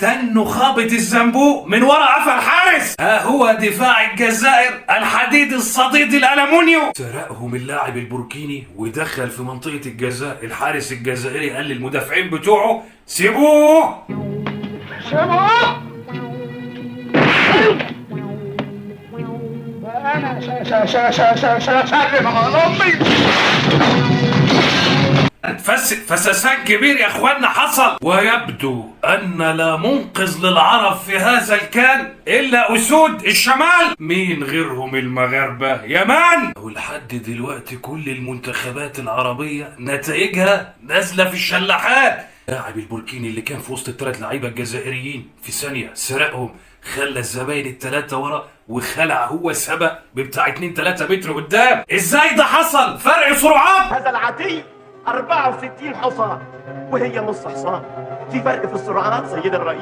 تنه خابط الزنبوق من ورا قفا الحارس. ها هو دفاع الجزائر الحديد الصديد الألمونيوم سرقهم اللاعب البوركيني ودخل في منطقة الجزاء. الحارس الجزائري قال للمدافعين بتوعه سيبوه سيبوه. أنا سلم على أمي. فسسان كبير يا اخوانا حصل، ويبدو ان لا منقذ للعرب في هذا الكان الا اسود الشمال. مين غيرهم المغاربه يا مان. ولحد دلوقتي كل المنتخبات العربيه نتائجها نازله في الشلاحات. لاعب البوركيني اللي كان في وسط الثلاث لعيبه الجزائريين في ثانيه سرقهم، خلى الزباين الثلاثه ورا وخلع هو سبق بتاع 2-3 متر قدام. ازاي ده حصل؟ فرق سرعات. هذا العتيق 64 حصان وهي نص حصان، في فرق في السرعات سيد الرئيس.